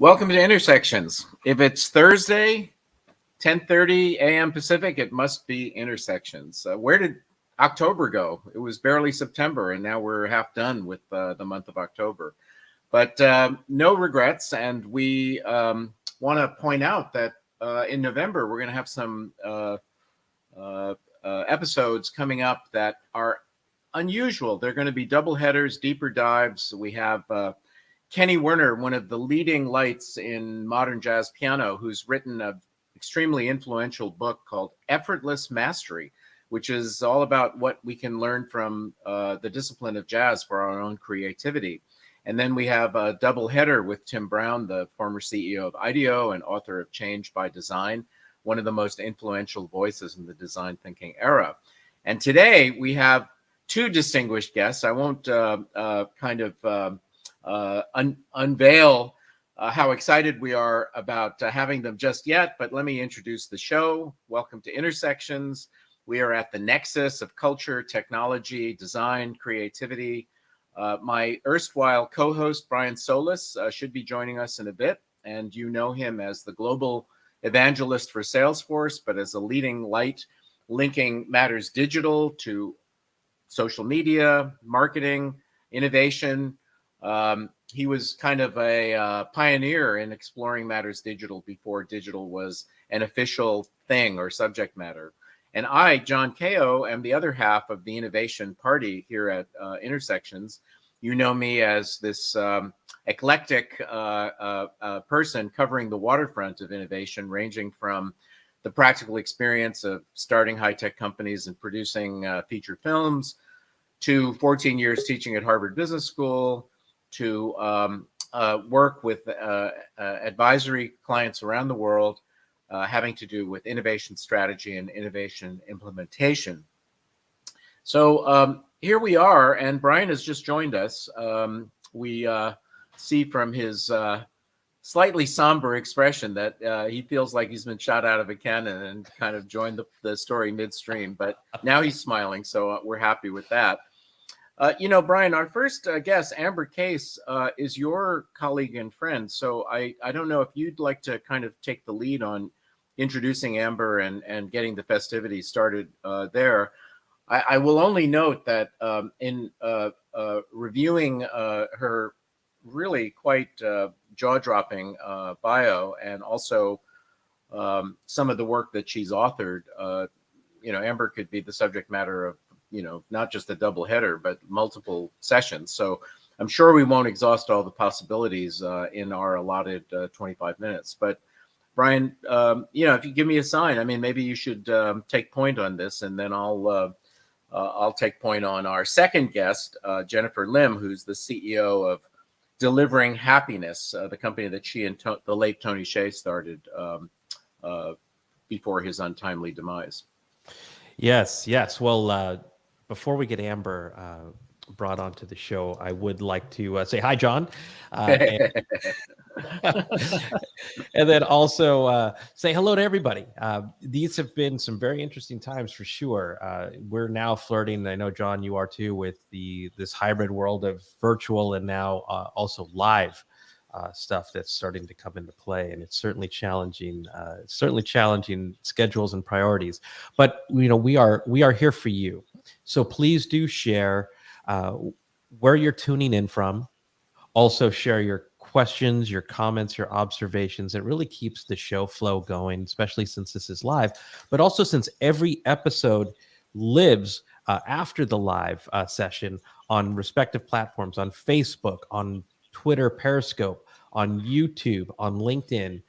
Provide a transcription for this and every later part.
Welcome to Intersections. If it's Thursday, 10:30 a.m. Pacific, it must be Intersections. Where did October go? It was barely September, and now we're half done with the month of October. But no regrets, and we want to point out that in November, we're going to have some episodes coming up that are unusual. They're going to be double headers, deeper dives. We have Kenny Werner, one of the leading lights in modern jazz piano, who's written an extremely influential book called Effortless Mastery, which is all about what we can learn from the discipline of jazz for our own creativity. And then we have a double header with Tim Brown, the former CEO of IDEO and author of Change by Design, one of the most influential voices in the design thinking era. And today we have two distinguished guests. I won't unveil how excited we are about having them just yet, but let me introduce the show. Welcome to Intersections. We are at the nexus of culture, technology, design, creativity. My erstwhile co-host, Brian Solis, should be joining us in a bit, and you know him as the global evangelist for Salesforce, but as a leading light linking matters digital to social media, marketing, innovation. He was kind of a pioneer in exploring matters digital before digital was an official thing or subject matter. And I, John Kao, am the other half of the innovation party here at Intersections. You know me as this eclectic person covering the waterfront of innovation, ranging from the practical experience of starting high-tech companies and producing feature films, to 14 years teaching at Harvard Business School, to work with advisory clients around the world, having to do with innovation strategy and innovation implementation. So here we are, and Brian has just joined us. We see from his slightly somber expression that he feels like he's been shot out of a cannon and kind of joined the story midstream, but now he's smiling, so we're happy with that. Brian, our first guest, Amber Case, is your colleague and friend. So I don't know if you'd like to kind of take the lead on introducing Amber and getting the festivities started there. I will only note that in reviewing her really quite jaw-dropping bio and also some of the work that she's authored, Amber could be the subject matter of not just a double header, but multiple sessions. So I'm sure we won't exhaust all the possibilities in our allotted 25 minutes. But Brian, if you give me a sign, I mean, maybe you should take point on this, and then I'll take point on our second guest, Jennifer Lim, who's the CEO of Delivering Happiness, the company that she and the late Tony Hsieh started before his untimely demise. Yes. Well, before we get Amber brought onto the show, I would like to say hi, John, and then also say hello to everybody. These have been some very interesting times for sure. We're now flirting, I know, John, you are too, with this hybrid world of virtual and now also live stuff that's starting to come into play, and it's certainly challenging schedules and priorities. But we are here for you, so please do share where you're tuning in from. Also share your questions, your comments, your observations. It really keeps the show flow going, especially since this is live, but also since every episode lives after the live session on respective platforms, on Facebook, on Twitter, Periscope, on YouTube, on LinkedIn.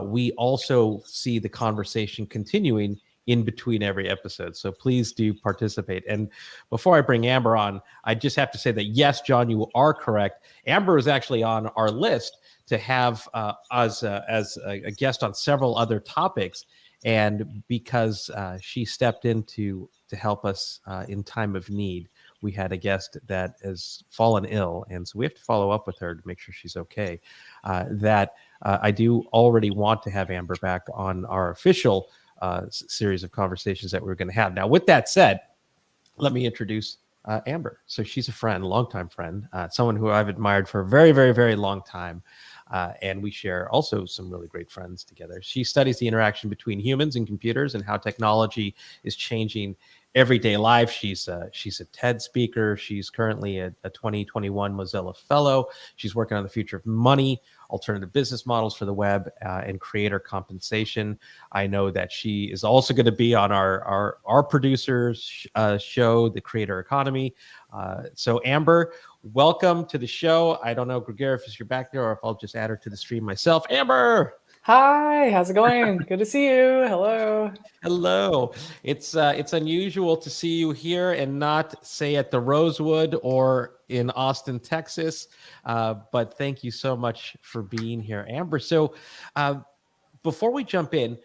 We also see the conversation continuing in between every episode. So please do participate. And before I bring Amber on, I just have to say that, yes, John, you are correct. Amber is actually on our list to have as a guest on several other topics. And because she stepped in to help us in time of need, we had a guest that has fallen ill, and so we have to follow up with her to make sure she's okay. I do already want to have Amber back on our official series of conversations that we're going to have. Now, with that said, let me introduce Amber. So she's a friend, longtime friend, someone who I've admired for a very, very, very long time. and we share also some really great friends together. She studies the interaction between humans and computers and how technology is changing everyday life. She's a TED speaker. She's currently a 2021 Mozilla Fellow. She's working on the future of money, alternative business models for the web, and creator compensation. I know that she is also going to be on our producers show, The Creator Economy. So Amber, welcome to the show. I don't know, Gregory, if you're back there or if I'll just add her to the stream myself. Amber! Hi, how's it going? Good to see you. Hello. Hello. It's unusual to see you here and not say at the Rosewood or in Austin, Texas. But thank you so much for being here, Amber. So before we jump in,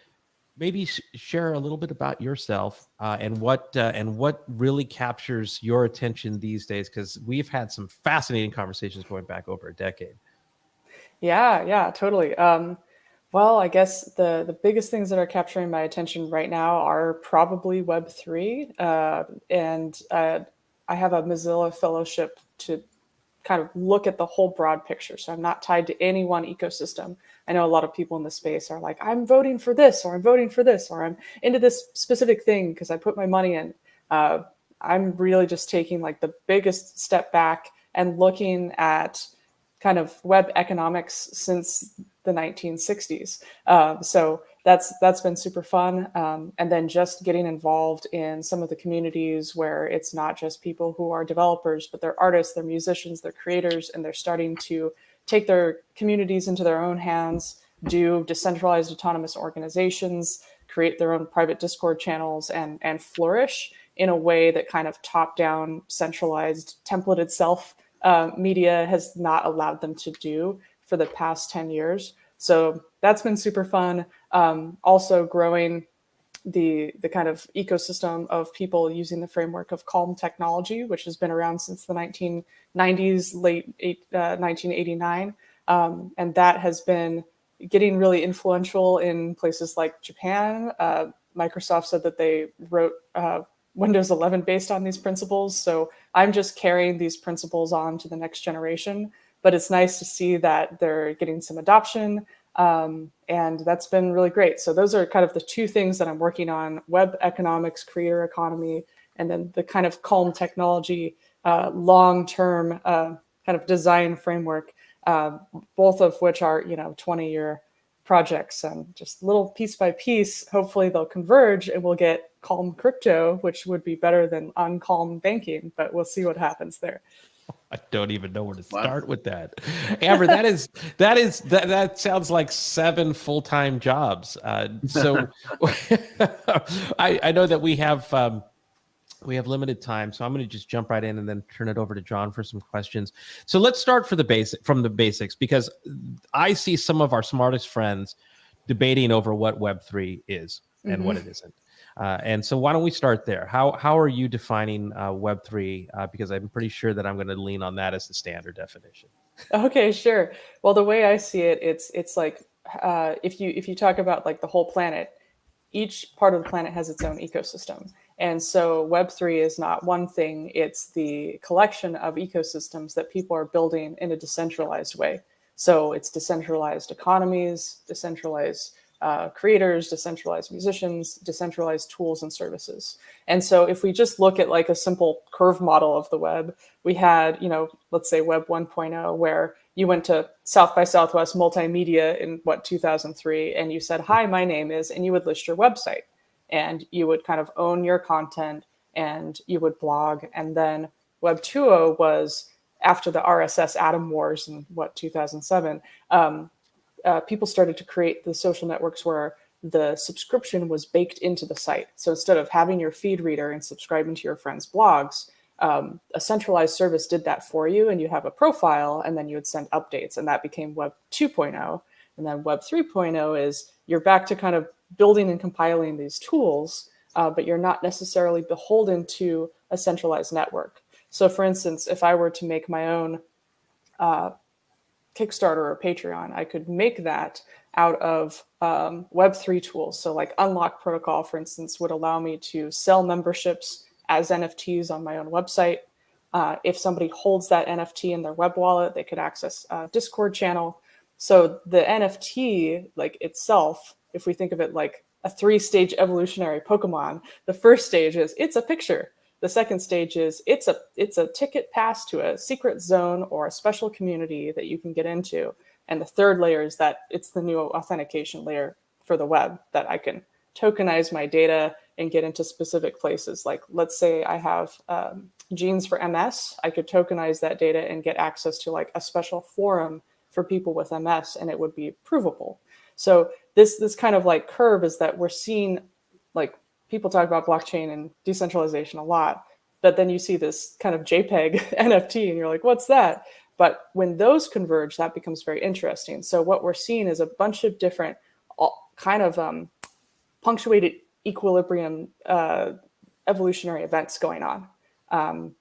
maybe share a little bit about yourself and what really captures your attention these days, because we've had some fascinating conversations going back over a decade. Yeah, totally. Well, I guess the biggest things that are capturing my attention right now are probably Web3. And I have a Mozilla fellowship to kind of look at the whole broad picture. So I'm not tied to any one ecosystem. I know a lot of people in the space are like, I'm voting for this, or I'm voting for this, or I'm into this specific thing because I put my money in. I'm really just taking like the biggest step back and looking at kind of web economics since the 1960s. So that's been super fun. And then just getting involved in some of the communities where it's not just people who are developers, but they're artists, they're musicians, they're creators, and they're starting to take their communities into their own hands, do decentralized autonomous organizations, create their own private Discord channels, and flourish in a way that kind of top-down, centralized, templated self media has not allowed them to do for the past 10 years. So that's been super fun. Also growing the kind of ecosystem of people using the framework of Calm technology, which has been around since the 1990s, late 1989. And that has been getting really influential in places like Japan. Microsoft said that they wrote Windows 11 based on these principles. So I'm just carrying these principles on to the next generation. But it's nice to see that they're getting some adoption. And that's been really great. So those are kind of the two things that I'm working on: web economics, creator economy, and then the kind of Calm technology, long-term kind of design framework, both of which are, 20-year projects, and just little piece by piece, hopefully they'll converge and we'll get calm crypto, which would be better than uncalm banking, but we'll see what happens there. I don't even know where to start with that. Amber, that sounds like 7 full-time jobs. So I know that we have limited time, so I'm going to just jump right in and then turn it over to John for some questions. So let's start from the basics, because I see some of our smartest friends debating over what Web3 is and what it isn't. And so why don't we start there? How are you defining Web3? Because I'm pretty sure that I'm going to lean on that as the standard definition. Okay, sure. Well, the way I see it, it's like if you talk about like the whole planet, each part of the planet has its own ecosystem. And so Web3 is not one thing, it's the collection of ecosystems that people are building in a decentralized way. So it's decentralized economies, decentralized creators, decentralized musicians, decentralized tools and services. And so if we just look at like a simple curve model of the web, we had, let's say Web 1.0, where you went to South by Southwest Multimedia in 2003, and you said, "Hi, my name is," and you would list your website, and you would kind of own your content, and you would blog. And then Web 2.0 was after the RSS atom wars in 2007. People started to create the social networks where the subscription was baked into the site. So instead of having your feed reader and subscribing to your friends' blogs, a centralized service did that for you, and you have a profile, and then you would send updates, and that became Web 2.0. And then Web 3.0 is you're back to kind of building and compiling these tools, but you're not necessarily beholden to a centralized network. So for instance, if I were to make my own Kickstarter or Patreon, I could make that out of Web3 tools. So like Unlock Protocol, for instance, would allow me to sell memberships as NFTs on my own website. If somebody holds that NFT in their web wallet, they could access a Discord channel. So the NFT, like itself, if we think of it like a 3-stage evolutionary Pokemon, the first stage is it's a picture. The second stage is it's a ticket pass to a secret zone or a special community that you can get into. And the third layer is that it's the new authentication layer for the web, that I can tokenize my data and get into specific places. Like, let's say I have genes for MS, I could tokenize that data and get access to like a special forum for people with MS, and it would be provable. So this kind of like curve is that we're seeing, like, people talk about blockchain and decentralization a lot, but then you see this kind of JPEG NFT and you're like, what's that? But when those converge, that becomes very interesting. So what we're seeing is a bunch of different kind of punctuated equilibrium evolutionary events going on.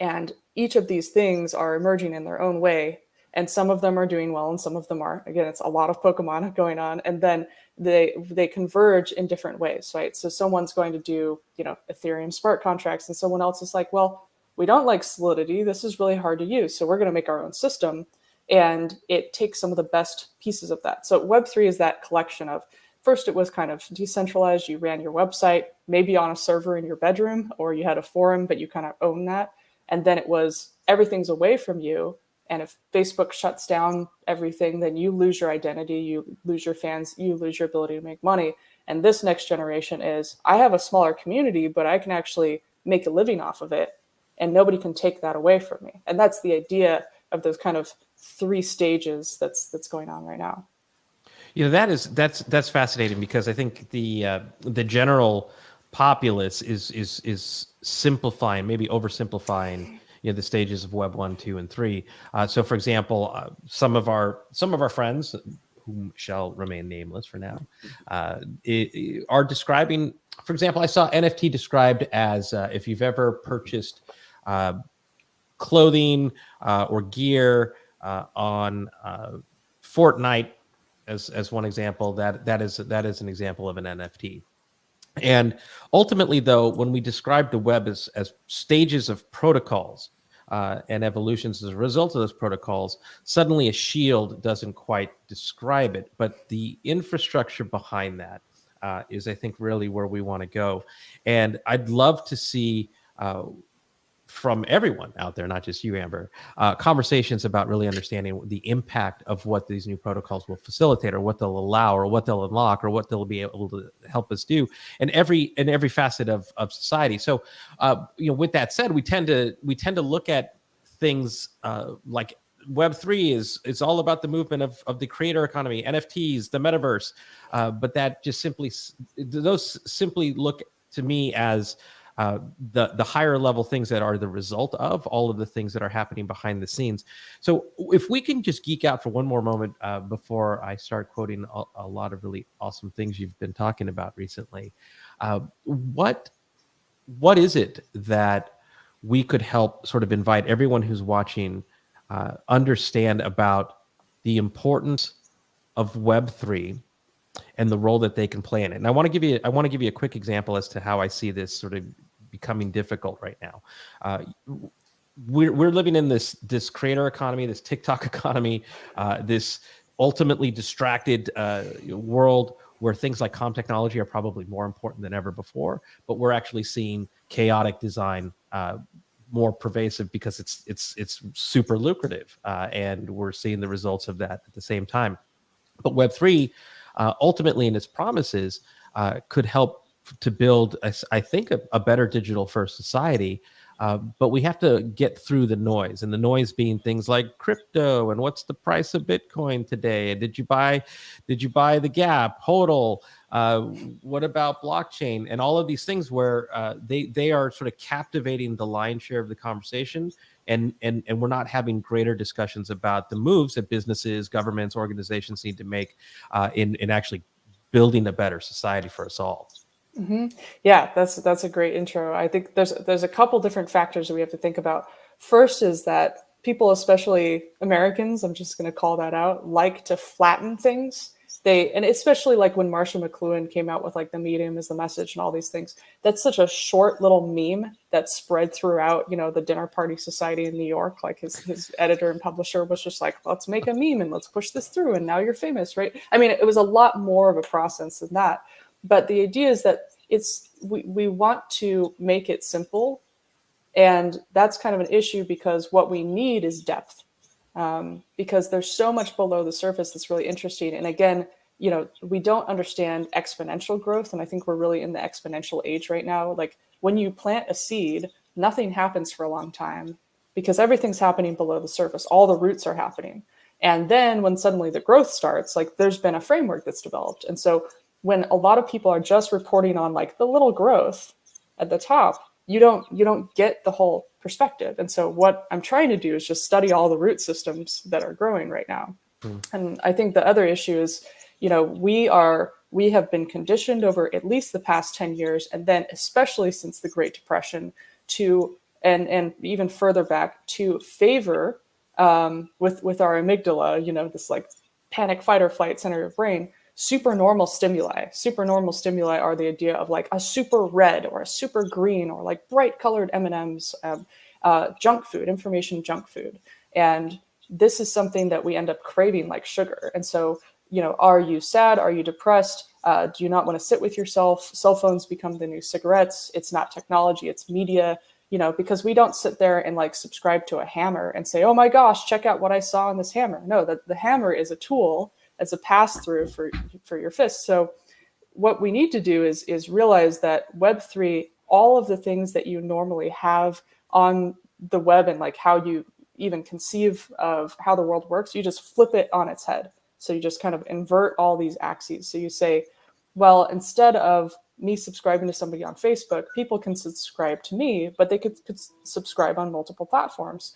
And each of these things are emerging in their own way. And some of them are doing well and some of them are. Again, it's a lot of Pokemon going on. And then they converge in different ways, right? So someone's going to do, Ethereum smart contracts, and someone else is like, well, we don't like Solidity. This is really hard to use. So we're going to make our own system. And it takes some of the best pieces of that. So Web3 is that collection of, first it was kind of decentralized. You ran your website, maybe on a server in your bedroom, or you had a forum, but you kind of own that. And then it was everything's away from you. And if Facebook shuts down everything, then you lose your identity, you lose your fans, you lose your ability to make money. And this next generation is, I have a smaller community, but I can actually make a living off of it. And nobody can take that away from me. And that's the idea of those kind of 3 stages that's going on right now. That's fascinating, because I think the general populace is simplifying, maybe oversimplifying, the stages of Web 1, 2, and 3. So, for example, some of our friends, whom shall remain nameless for now, are describing. For example, I saw NFT described as if you've ever purchased clothing or gear on Fortnite, as one example, that is an example of an NFT. And ultimately, though, when we describe the web as stages of protocols and evolutions as a result of those protocols, suddenly a shield doesn't quite describe it. But the infrastructure behind that is, I think, really where we want to go. And I'd love to see from everyone out there, not just you, Amber, conversations about really understanding the impact of what these new protocols will facilitate, or what they'll allow, or what they'll unlock, or what they'll be able to help us do in every facet of society. So, with that said, we tend to look at things like Web3 is all about the movement of the creator economy, NFTs, the metaverse, but that just simply look to me as the higher level things that are the result of all of the things that are happening behind the scenes. So if we can just geek out for one more moment before I start quoting a lot of really awesome things you've been talking about recently, what is it that we could help sort of invite everyone who's watching understand about the importance of Web3 and the role that they can play in it? And I want to give you a quick example as to how I see this sort of becoming difficult right now. We're living in this creator economy, this TikTok economy, this ultimately distracted world where things like comm technology are probably more important than ever before. But we're actually seeing chaotic design more pervasive because it's super lucrative, and we're seeing the results of that at the same time. But Web3, ultimately, in its promises, could help to build, I think, a better digital first society. But we have to get through the noise, and the noise being things like crypto and what's the price of Bitcoin today? Did you buy the Gap, HODL? What about blockchain? And all of these things where they are sort of captivating the lion's share of the conversation, and we're not having greater discussions about the moves that businesses, governments, organizations need to make in actually building a better society for us all. Mm-hmm. Yeah, that's a great intro. I think there's a couple different factors that we have to think about. First is that people, especially Americans, I'm just going to call that out, like to flatten things. and especially like when Marshall McLuhan came out with like the medium is the message and all these things, that's such a short little meme that spread throughout, the dinner party society in New York. Like his editor and publisher was just like, let's make a meme and let's push this through. And now you're famous, right? I mean, it was a lot more of a process than that. But the idea is that we want to make it simple. And that's kind of an issue because what we need is depth. Because there's so much below the surface that's really interesting. And again, we don't understand exponential growth. And I think we're really in the exponential age right now. Like when you plant a seed, nothing happens for a long time because everything's happening below the surface. All the roots are happening. And then when suddenly the growth starts, like there's been a framework that's developed. And so when a lot of people are just reporting on like the little growth at the top, you don't get the whole perspective. And so what I'm trying to do is just study all the root systems that are growing right now. And I think the other issue is, we have been conditioned over at least the past 10 years, and then especially since the Great Depression to, and even further back, to favor with our amygdala, this like panic, fight or flight center of brain, supernormal stimuli. Supernormal stimuli are the idea of like a super red or a super green or like bright colored M&Ms, junk food, information junk food. And this is something that we end up craving like sugar. And so, are you sad? Are you depressed? Do you not want to sit with yourself? Cell phones become the new cigarettes. It's not technology, it's media, because we don't sit there and like subscribe to a hammer and say, oh my gosh, check out what I saw on this hammer. No, the hammer is a tool as a pass-through for your fist. So what we need to do is realize that Web3, all of the things that you normally have on the web and like how you even conceive of how the world works, you just flip it on its head. So you just kind of invert all these axes. So you say, well, instead of me subscribing to somebody on Facebook, people can subscribe to me, but they could subscribe on multiple platforms.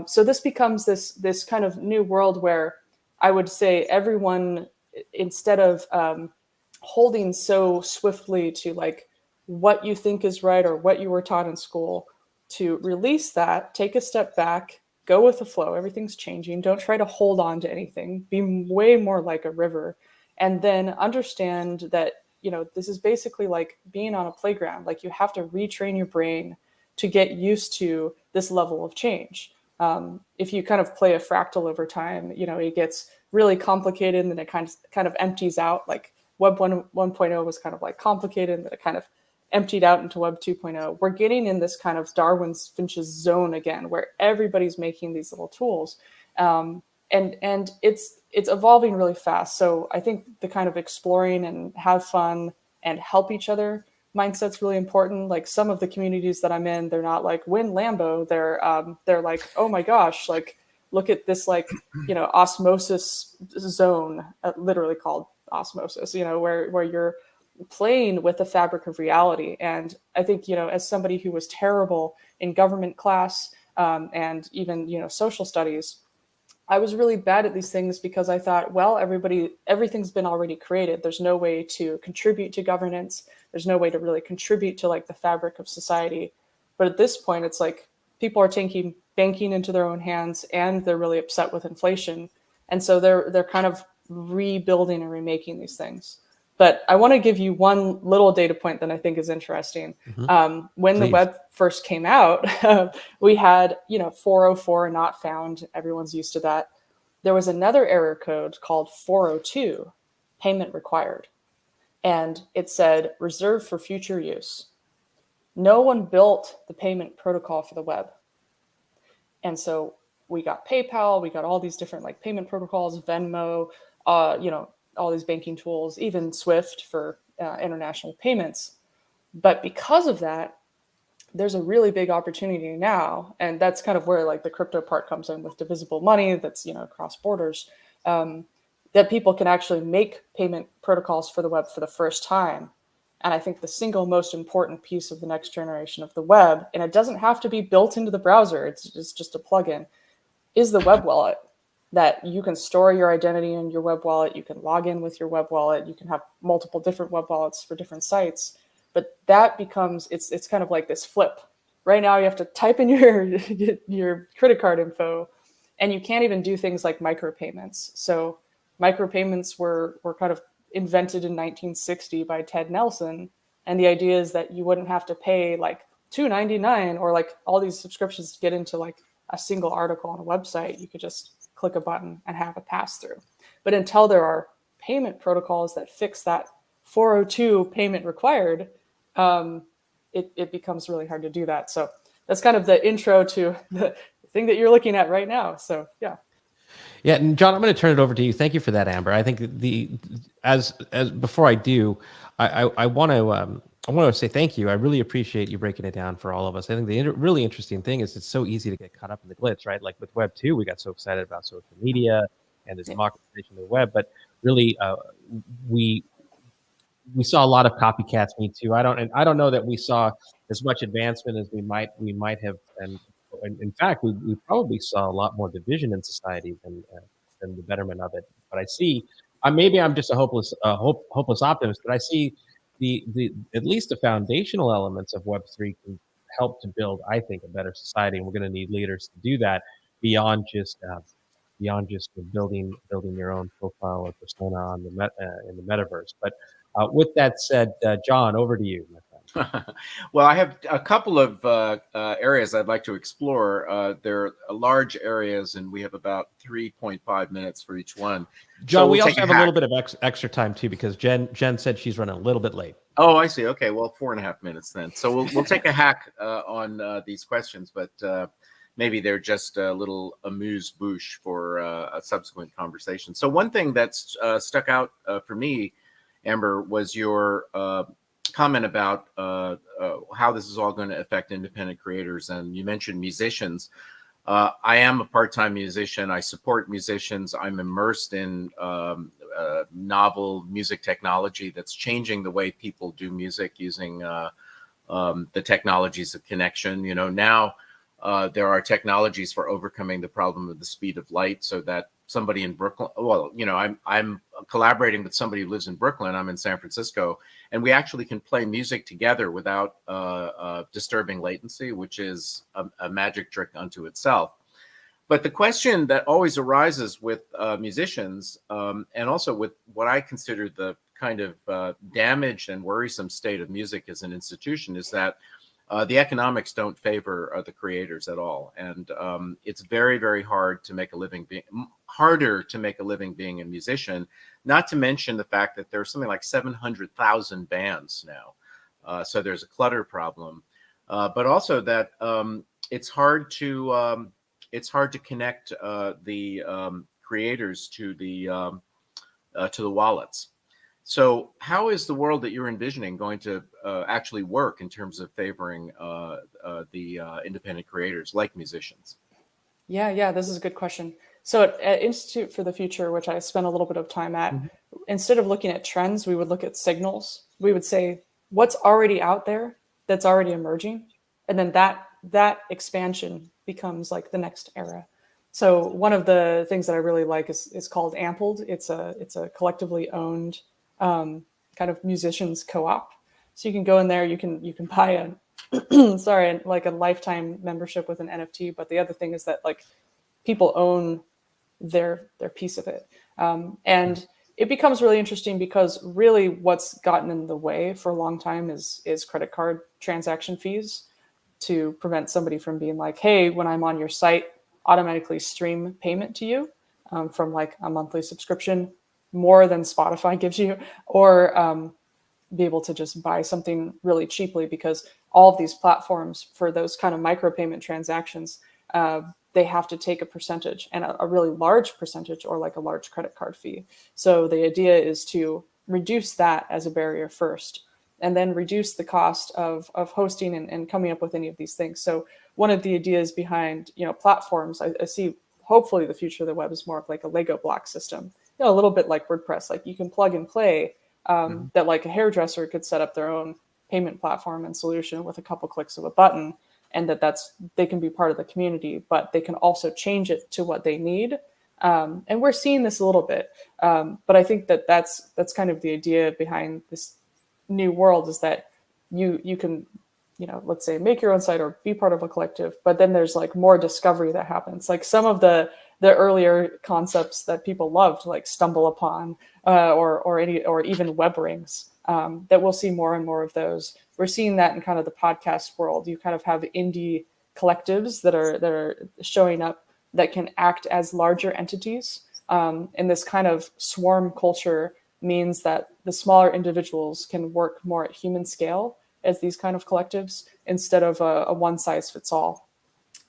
So this becomes this kind of new world where I would say everyone, instead of holding so swiftly to like what you think is right or what you were taught in school, to release that, take a step back, go with the flow. Everything's changing. Don't try to hold on to anything. Be way more like a river. And then understand that, this is basically like being on a playground. Like you have to retrain your brain to get used to this level of change. If you kind of play a fractal over time, it gets really complicated and then it kind of empties out. Like Web 1.0 was kind of like complicated and then it kind of emptied out into Web 2.0. We're getting in this kind of Darwin's Finch's zone again, where everybody's making these little tools. And it's evolving really fast. So I think the kind of exploring and have fun and help each other mindset's really important. Like some of the communities that I'm in, they're not like win Lambo. They're like, oh my gosh, like look at this like, osmosis zone, literally called osmosis, where you're playing with the fabric of reality. And I think, as somebody who was terrible in government class and even, social studies, I was really bad at these things because I thought, well, everything's been already created. There's no way to contribute to governance. There's no way to really contribute to like the fabric of society. But at this point, it's like people are taking banking into their own hands and they're really upset with inflation. And so they're kind of rebuilding and remaking these things. But I want to give you one little data point that I think is interesting. When the web first came out, we had, 404 not found. Everyone's used to that. There was another error code called 402, payment required. And it said reserved for future use. No one built the payment protocol for the web. And so we got PayPal, we got all these different like payment protocols, Venmo, all these banking tools, even Swift for international payments. But because of that, there's a really big opportunity now. And that's kind of where like the crypto part comes in with divisible money that's, across borders, that people can actually make payment protocols for the web for the first time. And I think the single most important piece of the next generation of the web, and it doesn't have to be built into the browser, it's just a plugin, is the web wallet. That you can store your identity in your web wallet, you can log in with your web wallet, you can have multiple different web wallets for different sites. But that becomes, it's kind of like this flip. Right now you have to type in your credit card info and you can't even do things like micropayments. So micropayments were kind of invented in 1960 by Ted Nelson. And the idea is that you wouldn't have to pay like $2.99 or like all these subscriptions to get into like a single article on a website. You could just click a button and have a pass through. But until there are payment protocols that fix that 402 payment required, it becomes really hard to do that. So that's kind of the intro to the thing that you're looking at right now. So yeah. Yeah, and John, I'm going to turn it over to you. Thank you for that, Amber. I think as before I do, I want to say thank you. I really appreciate you breaking it down for all of us. I think the really interesting thing is it's so easy to get caught up in the glitz, right? Like with Web 2, we got so excited about social media and the democratization of the web, but really we saw a lot of copycats. Me too. I don't know that we saw as much advancement as we might have, and in fact, we probably saw a lot more division in society than the betterment of it. But I see, maybe I'm just a hopeless optimist, but I see the at least the foundational elements of Web3 can help to build, I think, a better society, and we're going to need leaders to do that beyond just building your own profile or persona on in the metaverse. But with that said, John, over to you, my friend. Well, I have a couple of areas I'd like to explore. They're large areas, and we have about 3.5 minutes for each one. John, we also have a little bit of extra time too, because Jenn said she's running a little bit late. Oh, I see. Okay, well, 4.5 minutes then. So we'll take a hack on these questions, but maybe they're just a little amuse-bouche for a subsequent conversation. So one thing that's stuck out for me, Amber, was your comment about how this is all going to affect independent creators. And you mentioned musicians. I am a part-time musician. I support musicians. I'm immersed in novel music technology that's changing the way people do music using the technologies of connection. You know, now there are technologies for overcoming the problem of the speed of light, so that somebody in Brooklyn, well, you know, I'm collaborating with somebody who lives in Brooklyn. I'm in San Francisco, and we actually can play music together without disturbing latency, which is a magic trick unto itself. But the question that always arises with musicians, and also with what I consider the kind of damaged and worrisome state of music as an institution, is that the economics don't favor the creators at all, and it's very, very hard to make a living. Harder to make a living being a musician. Not to mention the fact that there's something like 700,000 bands now, so there's a clutter problem. But also that it's hard to connect the creators to the wallets. So how is the world that you're envisioning going to actually work in terms of favoring the independent creators like musicians? Yeah, this is a good question. So at Institute for the Future, which I spent a little bit of time at, instead of looking at trends, we would look at signals. We would say, what's already out there that's already emerging? And then that expansion becomes like the next era. So one of the things that I really like is called Ampled. It's a collectively owned kind of musicians co-op. So you can go in there, you can buy like a lifetime membership with an NFT. But the other thing is that like people own their piece of it. And it becomes really interesting because really what's gotten in the way for a long time is credit card transaction fees, to prevent somebody from being like, hey, when I'm on your site, automatically stream payment to you from like a monthly subscription, more than Spotify gives you, or be able to just buy something really cheaply, because all of these platforms for those kind of micropayment transactions, they have to take a percentage, and a really large percentage, or like a large credit card fee. So the idea is to reduce that as a barrier first, and then reduce the cost of hosting and coming up with any of these things. So one of the ideas behind, platforms, I see hopefully the future of the web is more of like a Lego block system, a little bit like WordPress. Like you can plug and play, that like a hairdresser could set up their own payment platform and solution with a couple clicks of a button, and they can be part of the community, but they can also change it to what they need. And we're seeing this a little bit, but I think that's kind of the idea behind this new world, is that you can, let's say make your own site or be part of a collective, but then there's like more discovery that happens. Like some of the the earlier concepts that people loved, like Stumble Upon, or even web rings. That we'll see more and more of those. We're seeing that in kind of the podcast world. You kind of have indie collectives that are showing up that can act as larger entities. And this kind of swarm culture means that the smaller individuals can work more at human scale as these kind of collectives instead of a one size fits all.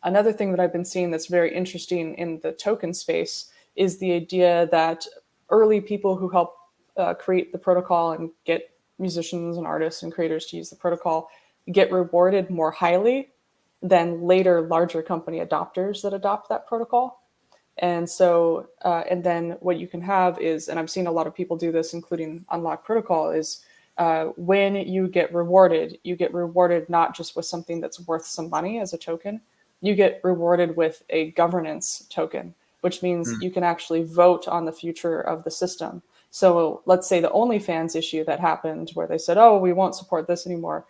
Another thing that I've been seeing that's very interesting in the token space is the idea that early people who help create the protocol and get musicians and artists and creators to use the protocol get rewarded more highly than later larger company adopters that adopt that protocol. And so, and then what you can have is, and I've seen a lot of people do this, including Unlock Protocol, is when you get rewarded not just with something that's worth some money as a token, you get rewarded with a governance token, which means you can actually vote on the future of the system. So let's say the OnlyFans issue that happened where they said, oh, we won't support this anymore.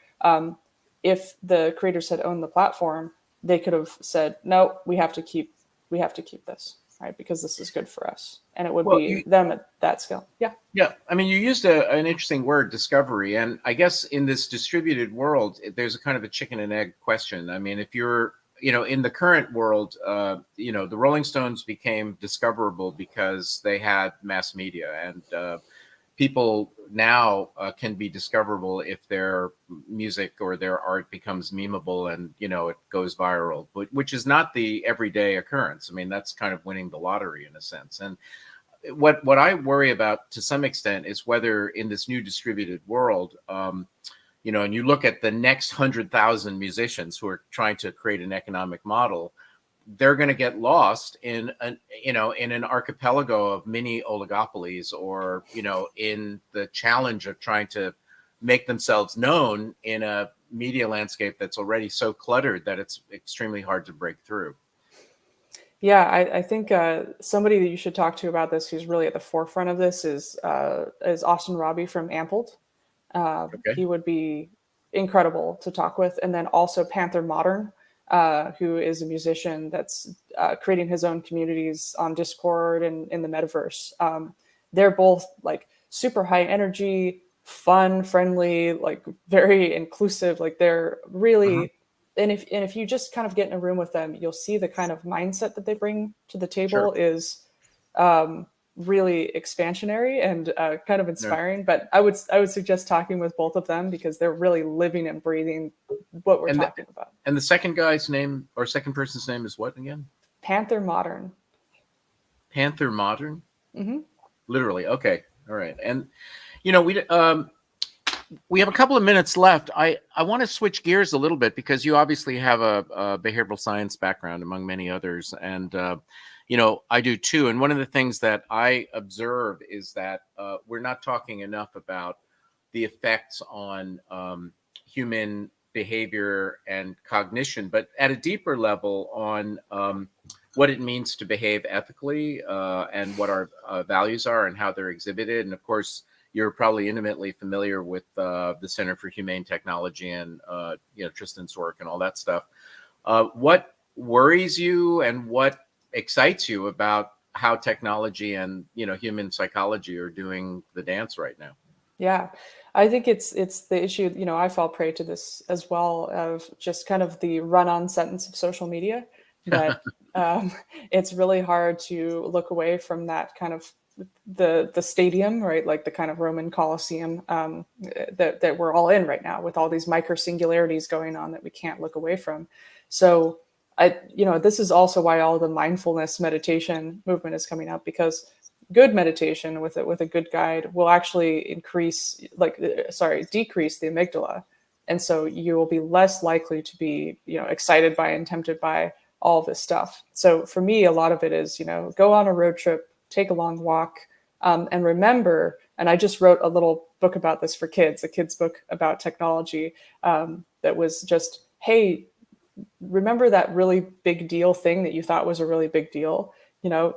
If the creators had owned the platform, they could have said, no, we have to keep this, right? Because this is good for us. And it would be them at that scale. Yeah. Yeah. I mean, you used an interesting word, discovery. And I guess in this distributed world, there's a kind of a chicken and egg question. I mean, if you're, in the current world, the Rolling Stones became discoverable because they had mass media, and people now can be discoverable if their music or their art becomes memeable and, it goes viral, which is not the everyday occurrence. I mean, that's kind of winning the lottery in a sense. And what I worry about to some extent is whether in this new distributed world, and you look at the next 100,000 musicians who are trying to create an economic model, they're going to get lost in an archipelago of mini oligopolies, or, in the challenge of trying to make themselves known in a media landscape that's already so cluttered that it's extremely hard to break through. Yeah, I think somebody that you should talk to about this, who's really at the forefront of this, is Austin Robbie from Ampled. Okay. He would be incredible to talk with. And then also Panther Modern, who is a musician that's creating his own communities on Discord and in the metaverse. They're both like super high energy, fun, friendly, like very inclusive. Like they're really, and if you just kind of get in a room with them, you'll see the kind of mindset that they bring to the table is really expansionary and kind of inspiring. Yeah. But I would suggest talking with both of them because they're really living and breathing what we're talking about. And the second guy's name, or second person's name, is what again? Panther Modern. Panther Modern? Mm-hmm. Literally. Okay. All right. And we have a couple of minutes left. I want to switch gears a little bit because you obviously have a behavioral science background among many others, and I do too. And one of the things that I observe is that we're not talking enough about the effects on human behavior and cognition, but at a deeper level on what it means to behave ethically and what our values are and how they're exhibited. And of course, you're probably intimately familiar with the Center for Humane Technology and Tristan's work and all that stuff. What worries you and what excites you about how technology and human psychology are doing the dance right now? Yeah, I think it's the issue. I fall prey to this as well, of just kind of the run-on sentence of social media. That it's really hard to look away from that kind of the stadium, right? Like the kind of Roman Colosseum that we're all in right now, with all these micro singularities going on that we can't look away from. So this is also why all the mindfulness meditation movement is coming up, because good meditation with a good guide will actually decrease the amygdala. And so you will be less likely to be, excited by and tempted by all of this stuff. So for me, a lot of it is, go on a road trip, take a long walk, and remember, and I just wrote a little book about this for kids, a kid's book about technology, that was just, hey, remember that really big deal thing that you thought was a really big deal,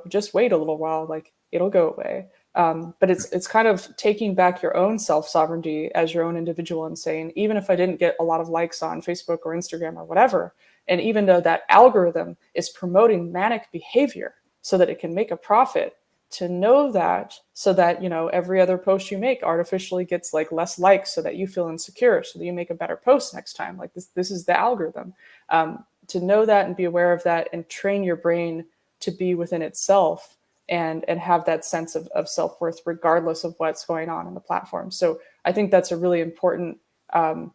just wait a little while, like it'll go away. But it's kind of taking back your own self-sovereignty as your own individual and saying, even if I didn't get a lot of likes on Facebook or Instagram or whatever, and even though that algorithm is promoting manic behavior, so that it can make a profit, to know that, so that, you know, every other post you make artificially gets like less likes so that you feel insecure, so that you make a better post next time. Like this is the algorithm. To know that and be aware of that and train your brain to be within itself and have that sense of self-worth regardless of what's going on in the platform. So I think that's a really important,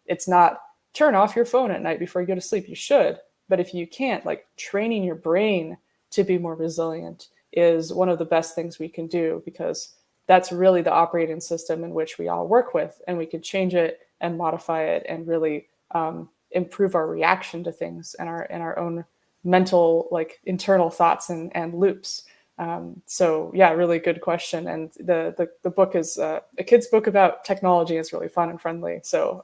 it's not turn off your phone at night before you go to sleep. You should, but if you can't, like, training your brain to be more resilient is one of the best things we can do, because that's really the operating system in which we all work with, and we can change it and modify it and really improve our reaction to things and our own mental, like, internal thoughts and loops. So yeah, really good question. And the book is a kid's book about technology. It's really fun and friendly. So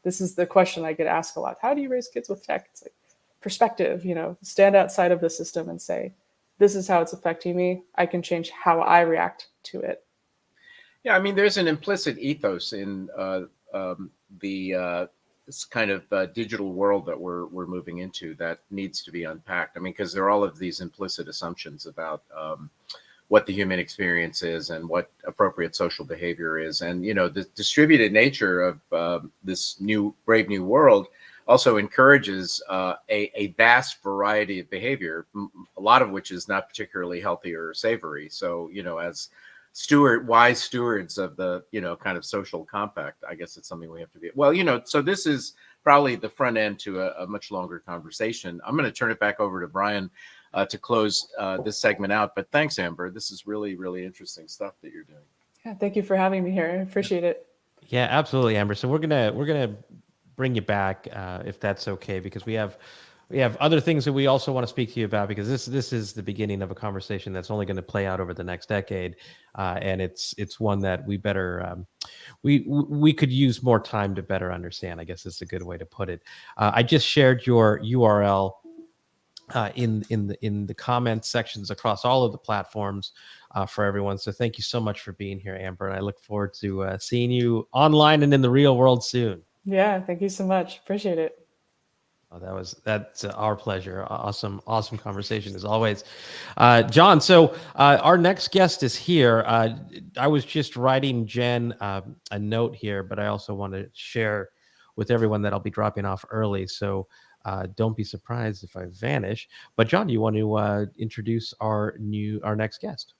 this is the question I get asked a lot: how do you raise kids with tech? It's like perspective, you know, stand outside of the system and say, this is how it's affecting me. I can change how I react to it. Yeah, I mean, there's an implicit ethos in this kind of digital world that we're moving into that needs to be unpacked. I mean, because there are all of these implicit assumptions about what the human experience is and what appropriate social behavior is, and, you know, the distributed nature of this brave new world also encourages a vast variety of behavior, a lot of which is not particularly healthy or savory. So, you know, as wise stewards of the, you know, kind of social compact, I guess it's something we have to be. Well, you know, so this is probably the front end to a much longer conversation. I'm going to turn it back over to Brian to close this segment out. But thanks, Amber. This is really, really interesting stuff that you're doing. Yeah, thank you for having me here. I appreciate it. Yeah, absolutely, Amber. So we're gonna bring you back if that's okay, because we have other things that we also want to speak to you about, because this is the beginning of a conversation that's only going to play out over the next decade, and it's one that we better we could use more time to better understand, I guess is a good way to put it. I just shared your URL in the comments sections across all of the platforms for everyone. So thank you so much for being here, Amber, and I look forward to seeing you online and in the real world soon. Yeah, thank you so much. Appreciate it. Oh, that's our pleasure. Awesome conversation as always, John. So our next guest is here. I was just writing Jenn a note here, but I also want to share with everyone that I'll be dropping off early. So don't be surprised if I vanish. But John, you want to introduce our next guest?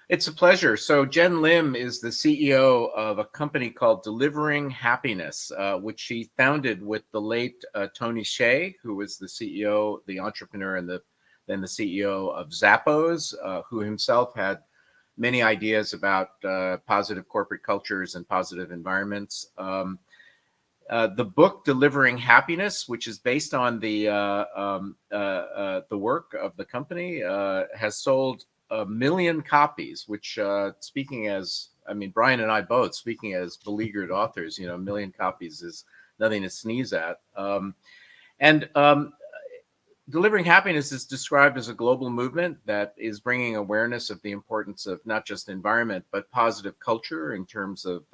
It's a pleasure. So Jenn Lim is the CEO of a company called Delivering Happiness, which she founded with the late Tony Hsieh, who was the CEO, the entrepreneur, and then the CEO of Zappos, who himself had many ideas about positive corporate cultures and positive environments. The book Delivering Happiness, which is based on the work of the company, has sold 1 million copies, which speaking as, I mean, Brian and I both, speaking as beleaguered authors, you know, 1 million copies is nothing to sneeze at. Delivering Happiness is described as a global movement that is bringing awareness of the importance of not just environment, but positive culture in terms of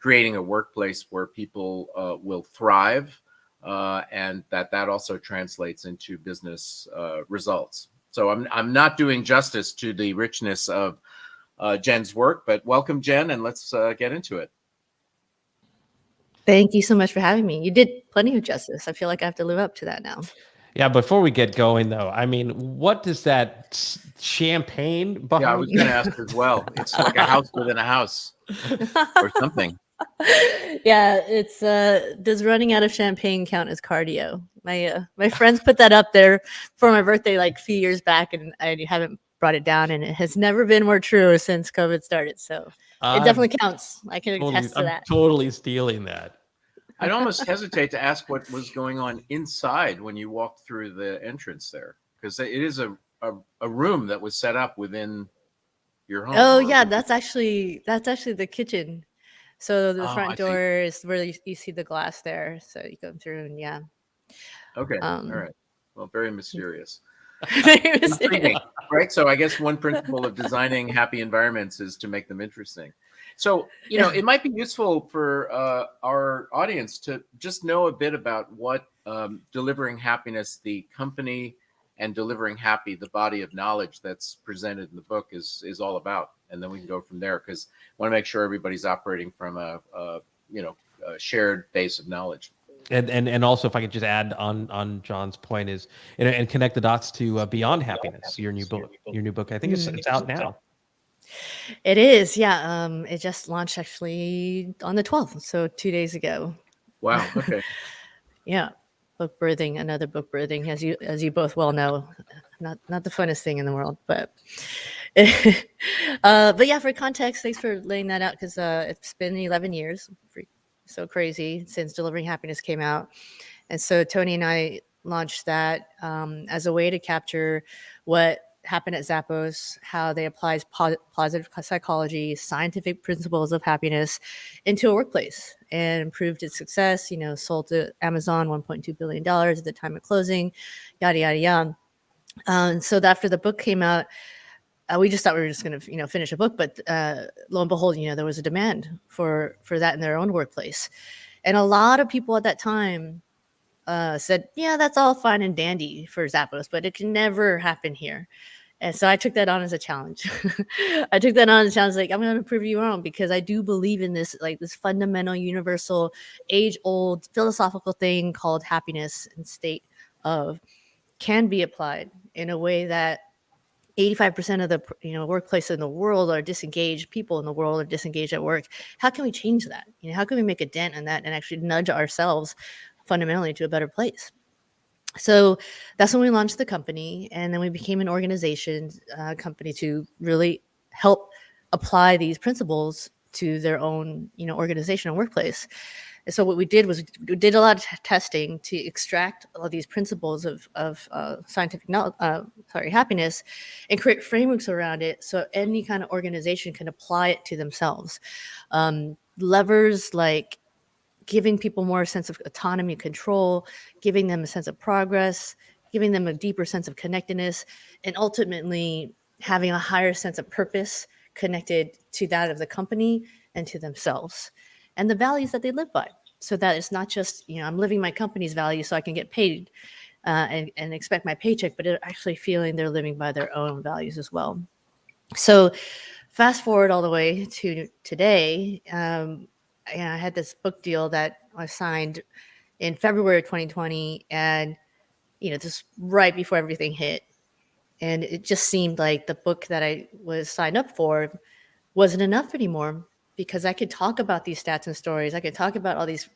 creating a workplace where people will thrive, and that also translates into business results. So I'm not doing justice to the richness of Jenn's work, but welcome, Jenn, and let's get into it. Thank you so much for having me. You did plenty of justice. I feel like I have to live up to that now. Yeah, before we get going, though, I mean, what does that champagne behind? Yeah, I was going to ask as well. It's like a house within a house or something. Yeah, it's does running out of champagne count as cardio? My friends put that up there for my birthday like a few years back, and I haven't brought it down, and it has never been more true since COVID started. So it definitely counts. I can attest to that. I'm totally stealing that. I'd almost hesitate to ask what was going on inside when you walked through the entrance there, because it is a room that was set up within your home. Oh yeah, that's actually the kitchen. So the front door is where you see the glass there. So you go through and yeah. Okay. All right. Well, very mysterious. Very mysterious. Right. So I guess one principle of designing happy environments is to make them interesting. So, you know, it might be useful for our audience to just know a bit about what Delivering Happiness, the company, and delivering happy, the body of knowledge that's presented in the book is all about. And then we can go from there, because I want to make sure everybody's operating from a shared base of knowledge. And also, if I could just add on John's point, is and connect the dots to Beyond Happiness, your new book. I think it's out now. It is, yeah. It just launched actually on the 12th, so 2 days ago. Wow. Okay. Yeah, another book birthing, as you both well know, not the funnest thing in the world, but but yeah, for context, thanks for laying that out, because it's been 11 years, so crazy, since Delivering Happiness came out. And so Tony and I launched that as a way to capture what happened at Zappos, how they applies positive psychology, scientific principles of happiness into a workplace, and improved its success. Sold to Amazon $1.2 billion at the time of closing, yada, yada, yada. So after the book came out, we just thought we were just going to, finish a book, but lo and behold, there was a demand for that in their own workplace. And a lot of people at that time said, yeah, that's all fine and dandy for Zappos, but it can never happen here. And so I took that on as a challenge. Like, I'm going to prove you wrong, because I do believe in this, like this fundamental, universal, age-old philosophical thing called happiness and state of can be applied in a way that 85% of the workplace in the world are disengaged. People in the world are disengaged at work. How can we change that? How can we make a dent in that and actually nudge ourselves fundamentally to a better place? So that's when we launched the company, and then we became an organization company to really help apply these principles to their own organization and workplace. And so what we did was we did a lot of testing to extract all these principles of scientific happiness, and create frameworks around it so any kind of organization can apply it to themselves. Levers like giving people more sense of autonomy and control, giving them a sense of progress, giving them a deeper sense of connectedness, and ultimately having a higher sense of purpose connected to that of the company and to themselves, and the values that they live by. So that it's not just, I'm living my company's values so I can get paid and expect my paycheck, but they're actually feeling they're living by their own values as well. So fast forward all the way to today. I had this book deal that I signed in February of 2020, and just right before everything hit. And it just seemed like the book that I was signed up for wasn't enough anymore, because I could talk about these stats and stories. I could talk about all these,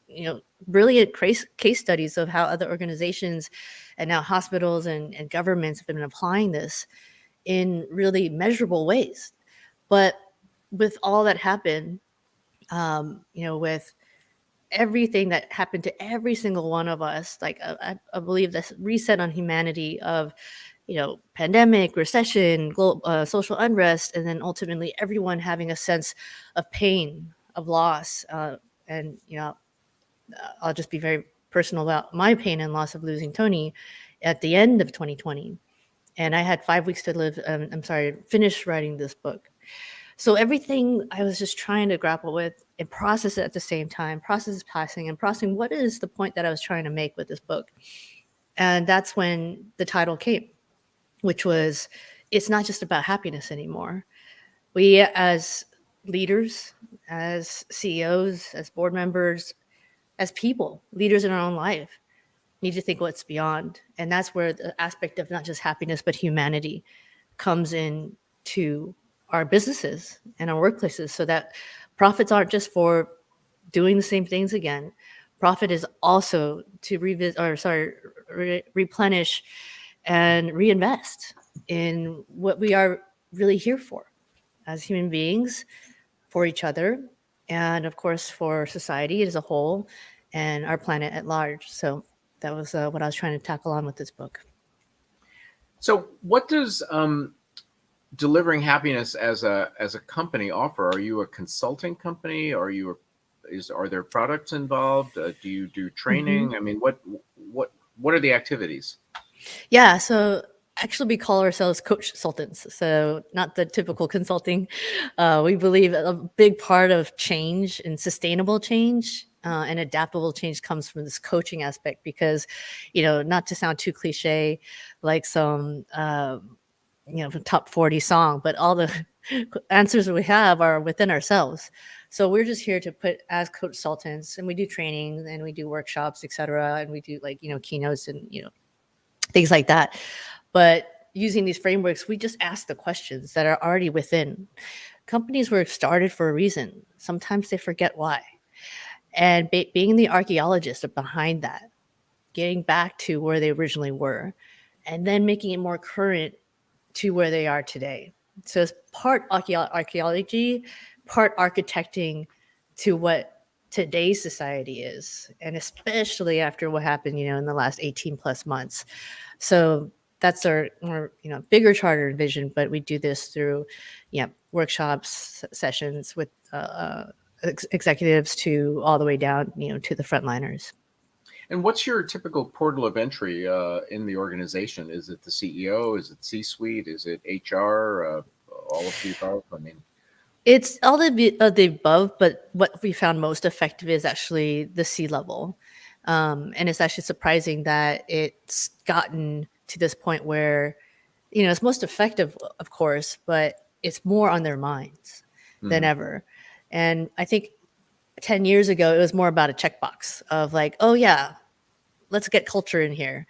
brilliant case studies of how other organizations and now hospitals and governments have been applying this in really measurable ways. But with all that happened, with everything that happened to every single one of us, like I believe this reset on humanity of, pandemic, recession, global, social unrest, and then ultimately everyone having a sense of pain, of loss. And, I'll just be very personal about my pain and loss of losing Tony at the end of 2020. And I had 5 weeks to live, finish writing this book. So everything I was just trying to grapple with and process it at the same time, processing what is the point that I was trying to make with this book. And that's when the title came, which was, it's not just about happiness anymore. We as leaders, as CEOs, as board members, as people, leaders in our own life, need to think what's beyond. And that's where the aspect of not just happiness, but humanity comes in to our businesses and our workplaces, so that profits aren't just for doing the same things again. Profit is also to replenish and reinvest in what we are really here for as human beings, for each other, and of course for society as a whole and our planet at large. So that was what I was trying to tackle on with this book. So what does Delivering Happiness as a company offer? Are you a consulting company? Are there products involved? Do you do training? Mm-hmm. I mean, what are the activities? Yeah, so actually we call ourselves coach consultants, so not the typical consulting. We believe a big part of change and sustainable change and adaptable change comes from this coaching aspect because, not to sound too cliche, like some, top 40 song, but all the answers that we have are within ourselves. So we're just here to put as consultants, and we do training and we do workshops, etc. And we do keynotes and, things like that. But using these frameworks, we just ask the questions that are already within. Companies were started for a reason. Sometimes they forget why. And being the archaeologist behind that, getting back to where they originally were, and then making it more current to where they are today. So it's part archaeology, part architecting to what today's society is, and especially after what happened, in the last 18 plus months. So that's our more, bigger charter vision, but we do this through, workshops, sessions with executives to all the way down, to the frontliners. And what's your typical portal of entry in the organization? Is it the CEO? Is it C-suite? Is it HR? All of the above? I mean, it's all of the above, but what we found most effective is actually the C-level. And it's actually surprising that it's gotten to this point where, it's most effective, of course, but it's more on their minds than ever. And I think 10 years ago, it was more about a checkbox of like, oh yeah, let's get culture in here,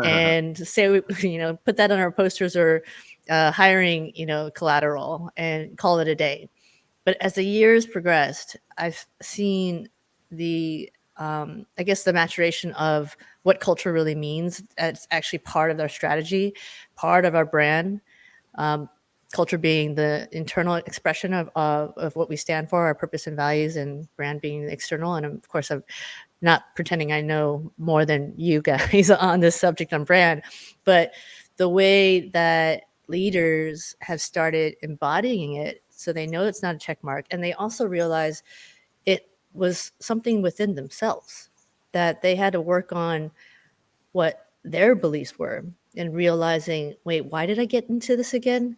and say, put that on our posters or hiring, collateral, and call it a day. But as the years progressed, I've seen the, I guess, the maturation of what culture really means. It's actually part of our strategy, part of our brand. Culture being the internal expression of what we stand for, our purpose and values, and brand being the external. And of course, I'm not pretending I know more than you guys on this subject on brand, but the way that leaders have started embodying it, so they know it's not a check mark, and they also realize it was something within themselves, that they had to work on what their beliefs were, and realizing, wait, why did I get into this again?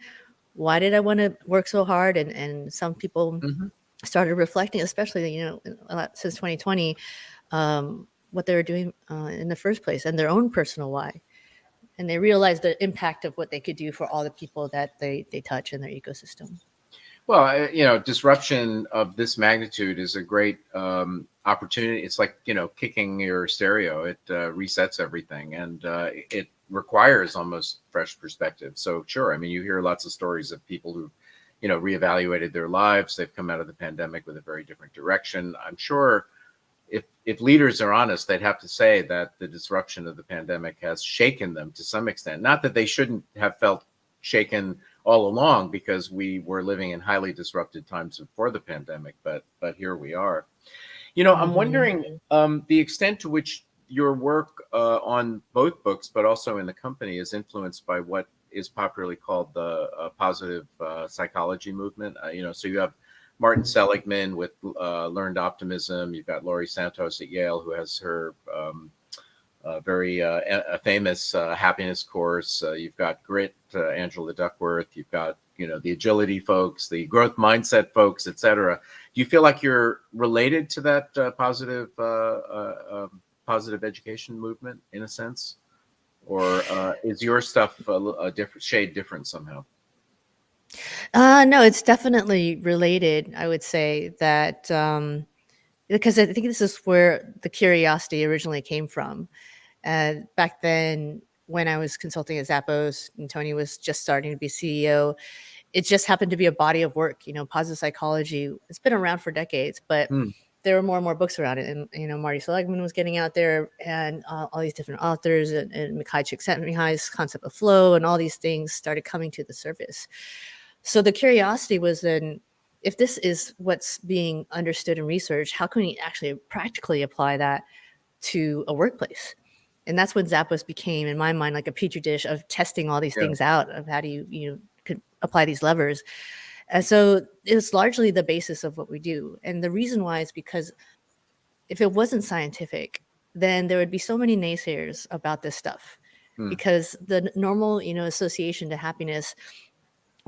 Why did I want to work so hard? And some people started reflecting, especially, since 2020, what they were doing in the first place, and their own personal why. And they realized the impact of what they could do for all the people that they touch in their ecosystem. Well, disruption of this magnitude is a great opportunity. It's like, kicking your stereo. It resets everything, and it requires almost fresh perspective. So sure, I mean, you hear lots of stories of people who, reevaluated their lives. They've come out of the pandemic with a very different direction. I'm sure if leaders are honest, they'd have to say that the disruption of the pandemic has shaken them to some extent. Not that they shouldn't have felt shaken all along, because we were living in highly disrupted times before the pandemic, but here we are. I'm wondering the extent to which your work on both books, but also in the company, is influenced by what is popularly called the positive psychology movement. So you have Martin Seligman with Learned Optimism. You've got Laurie Santos at Yale, who has her very famous happiness course. You've got Grit, Angela Duckworth. You've got, the agility folks, the growth mindset folks, etc. Do you feel like you're related to that positive education movement in a sense? Or is your stuff a different shade different somehow? No, it's definitely related. I would say that because I think this is where the curiosity originally came from. Back then, when I was consulting at Zappos and Tony was just starting to be CEO, it just happened to be a body of work. Positive psychology, it's been around for decades, but there were more and more books around it. And, Marty Seligman was getting out there, and all these different authors, and Mikhail Csikszentmihalyi's concept of flow, and all these things started coming to the surface. So the curiosity was then, if this is what's being understood in research, how can we actually practically apply that to a workplace? And that's when Zappos became, in my mind, like a petri dish of testing all these things out, of how do you could apply these levers. And so it's largely the basis of what we do. And the reason why is because if it wasn't scientific, then there would be so many naysayers about this stuff, because the normal, association to happiness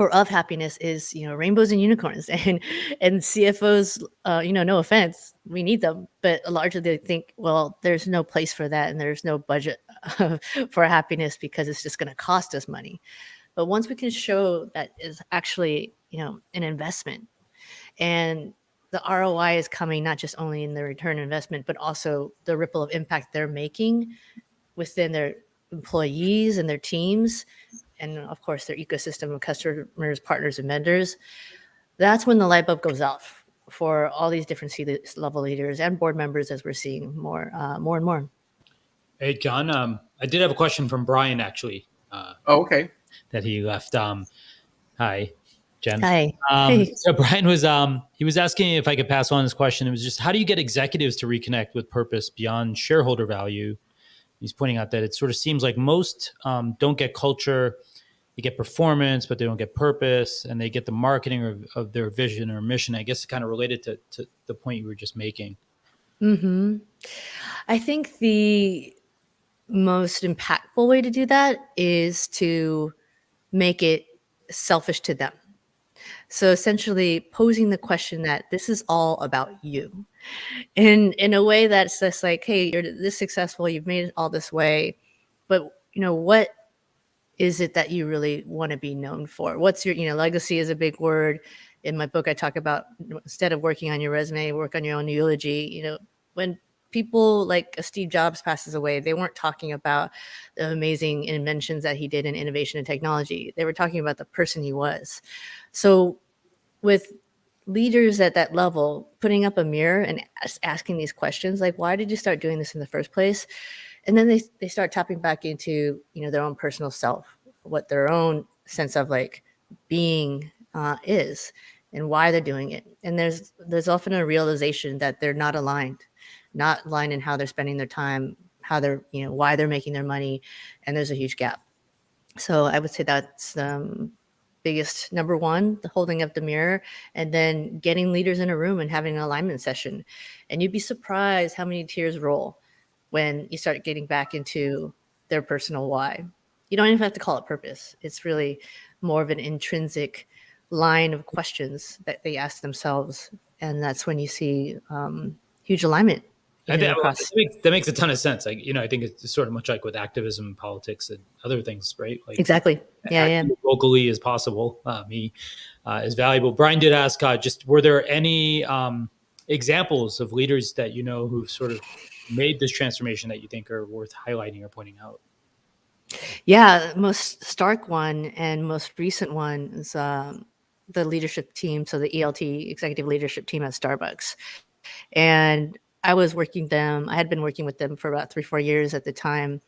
or of happiness is, rainbows and unicorns, and CFOs, no offense, we need them, but largely they think, well, there's no place for that, and there's no budget for happiness because it's just going to cost us money. But once we can show that is actually, an investment, and the ROI is coming not just only in the return on investment, but also the ripple of impact they're making within their employees and their teams, and of course their ecosystem of customers, partners, and vendors, that's when the light bulb goes off for all these different C-level leaders and board members, as we're seeing more and more. Hey, John, I did have a question from Brian, actually, Okay. that he left. Hi, Jen. Hi. Hey. So Brian was he was asking if I could pass on this question. It was just, how do you get executives to reconnect with purpose beyond shareholder value? He's pointing out that it sort of seems like most don't get culture, they get performance, but they don't get purpose, and they get the marketing of their vision or mission. I guess it's kind of related to the point you were just making. Mm-hmm. I think the most impactful way to do that is to make it selfish to them. So essentially posing the question that this is all about you, in a way that's just like, hey, you're this successful, you've made it all this way, but what is it that you really want to be known for? What's your, legacy is a big word. In my book, I talk about, instead of working on your resume, work on your own eulogy. When people like Steve Jobs passes away, they weren't talking about the amazing inventions that he did in innovation and technology. They were talking about the person he was. So with leaders at that level, putting up a mirror and asking these questions, like, why did you start doing this in the first place? And then they start tapping back into, their own personal self, what their own sense of like being is, and why they're doing it. And there's often a realization that they're not aligned in how they're spending their time, how they're, why they're making their money. And there's a huge gap. So I would say that's biggest number one, the holding up the mirror, and then getting leaders in a room and having an alignment session. And you'd be surprised how many tears roll when you start getting back into their personal why. You don't even have to call it purpose. It's really more of an intrinsic line of questions that they ask themselves. And that's when you see huge alignment. That makes a ton of sense. I think it's sort of much like with activism and politics and other things, right? Like exactly. Yeah. Locally as possible, is valuable. Brian did ask, just were there any examples of leaders that who've sort of made this transformation that you think are worth highlighting or pointing out? Yeah, most stark one and most recent one is the leadership team. So the ELT, executive leadership team at Starbucks. And I had been working with them for about 3-4 years at the time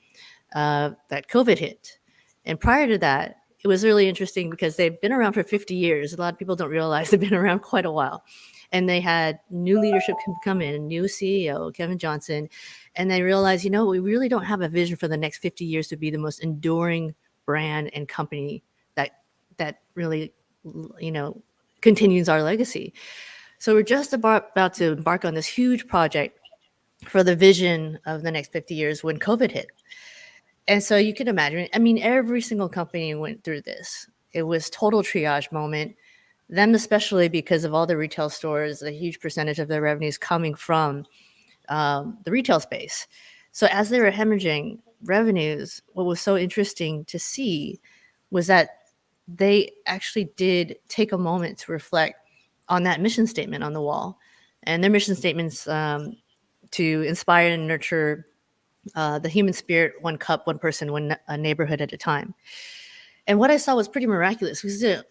that COVID hit. And prior to that, it was really interesting because they've been around for 50 years. A lot of people don't realize they've been around quite a while. And they had new leadership come in, a new CEO, Kevin Johnson, and they realized, we really don't have a vision for the next 50 years to be the most enduring brand and company that really, continues our legacy. So we're just about to embark on this huge project for the vision of the next 50 years when COVID hit. And so you can imagine, every single company went through this. It was total triage moment. Them especially because of all the retail stores, a huge percentage of their revenues coming from the retail space. So as they were hemorrhaging revenues, what was so interesting to see was that they actually did take a moment to reflect on that mission statement on the wall. And their mission statements to inspire and nurture the human spirit, one cup, one person, one neighborhood at a time. And what I saw was pretty miraculous. Because in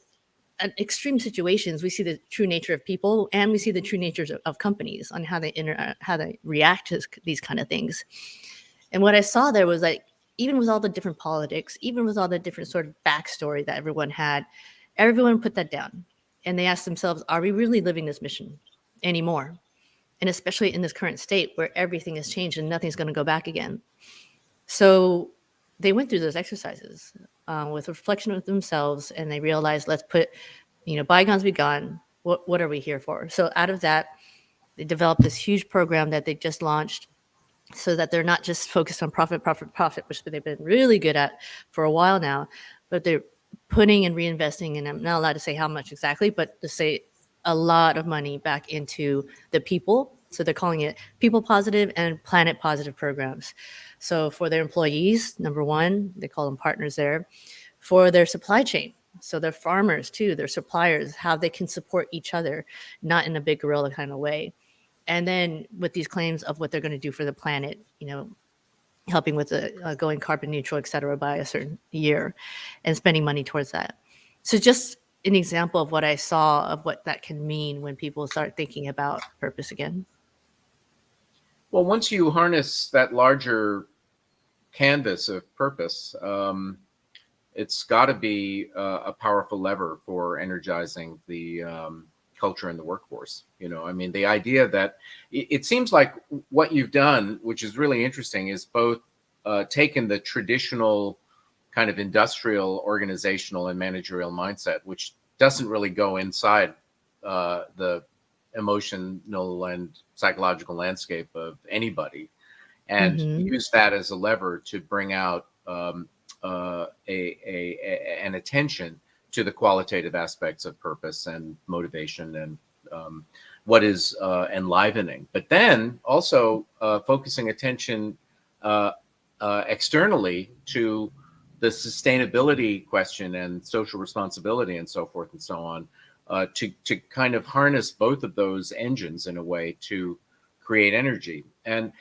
extreme situations, we see the true nature of people, and we see the true natures of companies on how they react to these kind of things. And what I saw there was like, even with all the different politics, even with all the different sort of backstory that everyone had, everyone put that down. And they asked themselves, are we really living this mission anymore? And especially in this current state where everything has changed and nothing's going to go back again. So they went through those exercises with reflection of themselves, and they realized, let's put, bygones be gone. What are we here for? So out of that, they developed this huge program that they just launched so that they're not just focused on profit, which they've been really good at for a while now, but they're putting and reinvesting, and I'm not allowed to say how much exactly, but to say a lot of money back into the people. So they're calling it people positive and planet positive programs. So for their employees, number one, they call them partners there. For their supply chain, so their farmers too, their suppliers, how they can support each other, not in a big gorilla kind of way. And then with these claims of what they're going to do for the planet, helping with the going carbon neutral, et cetera, by a certain year and spending money towards that. So just an example of what I saw of what that can mean when people start thinking about purpose again. Well, once you harness that larger canvas of purpose, it's got to be a powerful lever for energizing the culture in the workforce. I mean, the idea that it seems like what you've done, which is really interesting, is both taken the traditional kind of industrial, organizational, and managerial mindset, which doesn't really go inside the emotional and psychological landscape of anybody, and use that as a lever to bring out an attention to the qualitative aspects of purpose and motivation and what is enlivening. But then also focusing attention externally to the sustainability question and social responsibility and so forth and so on, to kind of harness both of those engines in a way to create energy. And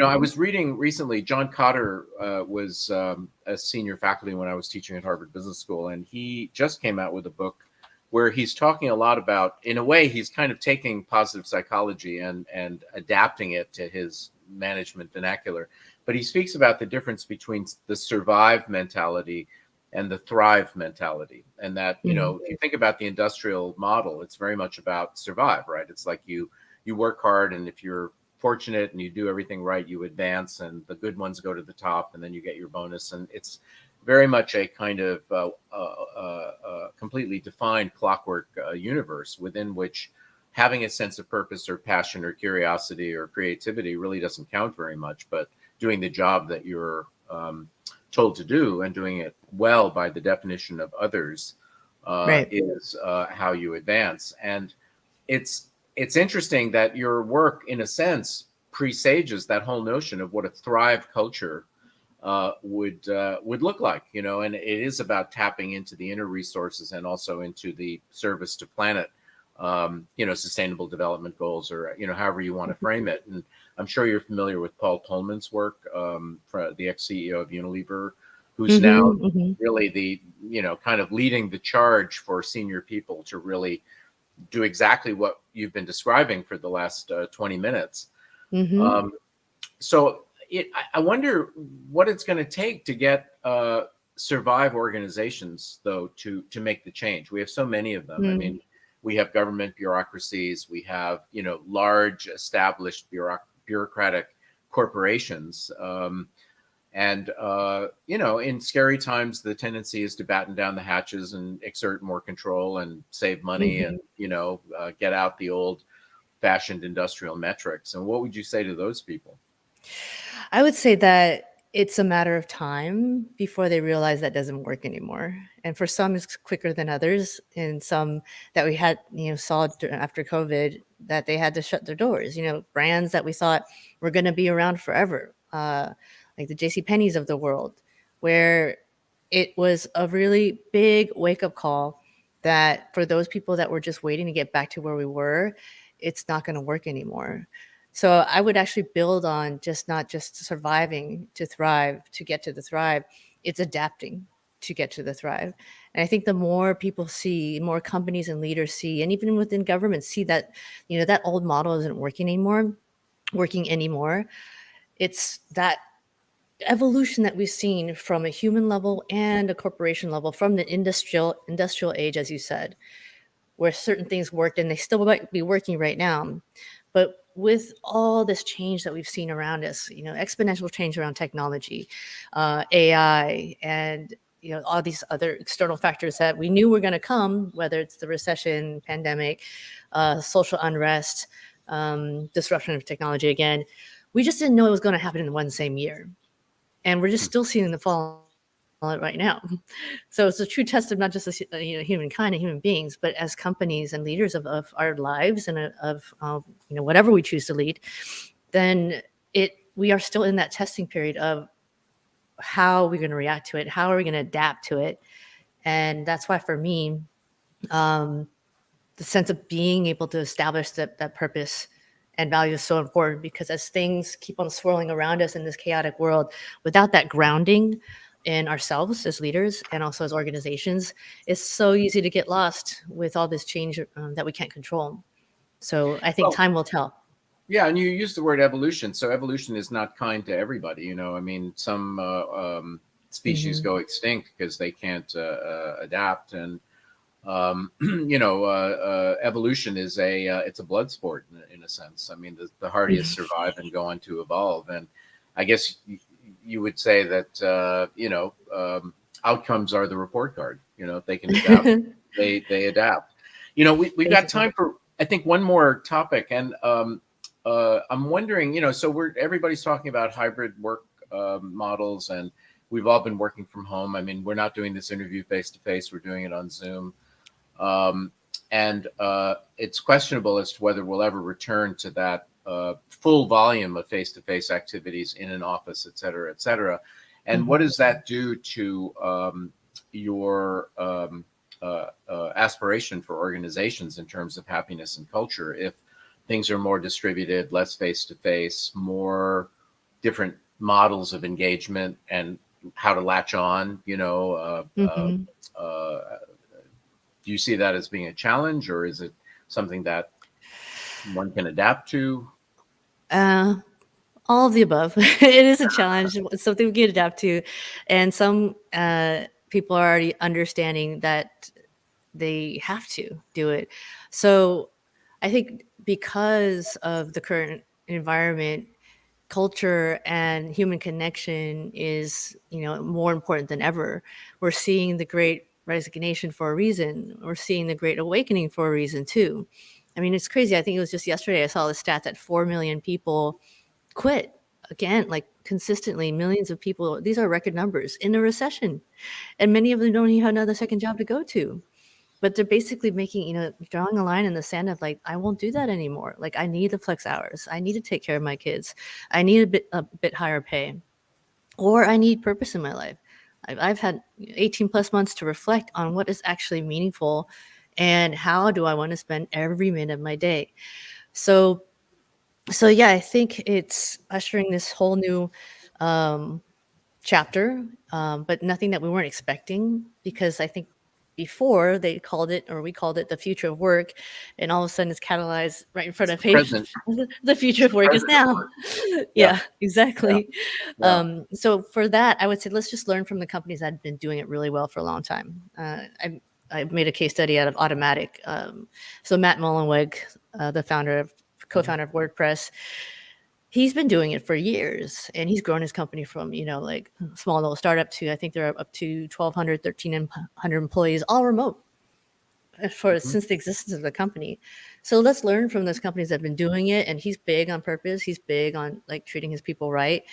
I was reading recently, John Cotter was a senior faculty when I was teaching at Harvard Business School, and he just came out with a book where he's talking a lot about, in a way, he's kind of taking positive psychology and adapting it to his management vernacular. But he speaks about the difference between the survive mentality and the thrive mentality. And that, if you think about the industrial model, it's very much about survive, right? It's like you work hard, and if you're fortunate and you do everything right, you advance, and the good ones go to the top, and then you get your bonus. And it's very much a kind of completely defined clockwork universe within which having a sense of purpose or passion or curiosity or creativity really doesn't count very much, but doing the job that you're told to do and doing it well by the definition of others is how you advance. And it's interesting that your work, in a sense, presages that whole notion of what a thrive culture would look like, and it is about tapping into the inner resources and also into the service to planet, sustainable development goals, or however you want to frame it. And I'm sure you're familiar with Paul Pullman's work, for the ex-CEO of Unilever, who's now really the kind of leading the charge for senior people to really do exactly what you've been describing for the last 20 minutes. So I wonder what it's going to take to get survive organizations, though, to make the change. We have so many of them. I mean, we have government bureaucracies, we have large established bureaucratic corporations, and in scary times, the tendency is to batten down the hatches and exert more control and save money and get out the old-fashioned industrial metrics. And what would you say to those people? I would say that it's a matter of time before they realize that doesn't work anymore. And for some, it's quicker than others. And some that we had, saw after COVID, that they had to shut their doors. Brands that we thought were going to be around forever, like the JCPenney's of the world, where it was a really big wake-up call that for those people that were just waiting to get back to where we were, it's not going to work anymore. So I would actually build on not just surviving to thrive, to get to the thrive. It's adapting to get to the thrive. And I think the more people see, more companies and leaders see, and even within government see that, that old model isn't working anymore. It's that evolution that we've seen from a human level and a corporation level, from the industrial age, as you said, where certain things worked and they still might be working right now. But with all this change that we've seen around us, exponential change around technology, AI, and all these other external factors that we knew were going to come, whether it's the recession, pandemic, social unrest, disruption of technology again, we just didn't know it was going to happen in one same year. And we're just still seeing the fall right now. So it's a true test of not just humankind and human beings, but as companies and leaders of our lives and of whatever we choose to lead. Then we are still in that testing period of how we're going to react to it, how are we going to adapt to it, and that's why for me, the sense of being able to establish that purpose and value is so important, because as things keep on swirling around us in this chaotic world, without that grounding in ourselves as leaders and also as organizations, it's so easy to get lost with all this change that we can't control. So I think Well, time will tell. yeah, and you use the word evolution. So evolution is not kind to everybody. I mean, some species go extinct because they can't adapt, and evolution is it's a blood sport in a sense. I mean, the hardiest survive and go on to evolve, and I guess you would say that outcomes are the report card. If they can adapt, they adapt. We've got time for, I think, one more topic, and I'm wondering, so everybody's talking about hybrid work models, and we've all been working from home. I mean, we're not doing this interview face to face; we're doing it on Zoom. And it's questionable as to whether we'll ever return to that full volume of face-to-face activities in an office, et cetera, et cetera. And what does that do to your aspiration for organizations in terms of happiness and culture if things are more distributed, less face-to-face, more different models of engagement and how to latch on, do you see that as being a challenge, or is it something that one can adapt to? All of the above. It is a challenge. It's something we can adapt to. And some people are already understanding that they have to do it. So I think because of the current environment, culture and human connection is, more important than ever. We're seeing the great resignation for a reason. We're seeing the great awakening for a reason too. I mean, it's crazy. I think it was just yesterday I saw the stat that 4 million people quit again, like consistently, millions of people. These are record numbers in a recession. And many of them don't even have another second job to go to. But they're basically making, drawing a line in the sand of like, I won't do that anymore. Like, I need the flex hours. I need to take care of my kids. I need a bit higher pay, or I need purpose in my life. I've had 18 plus months to reflect on what is actually meaningful and how do I want to spend every minute of my day. So yeah, I think it's ushering this whole new chapter, but nothing that we weren't expecting, because I think before we called it the future of work, and all of a sudden it's catalyzed right in front of Present. the future of work is now. Yeah, exactly. Yeah. So for that, I would say let's just learn from the companies that have been doing it really well for a long time. I made a case study out of Automatic. So Matt Mullenweg, the co-founder of WordPress, he's been doing it for years, and he's grown his company from, like small little startup to, I think they're up to 1,200, 1,300 employees, all remote since the existence of the company. So let's learn from those companies that have been doing it. And he's big on purpose. He's big on like treating his people right,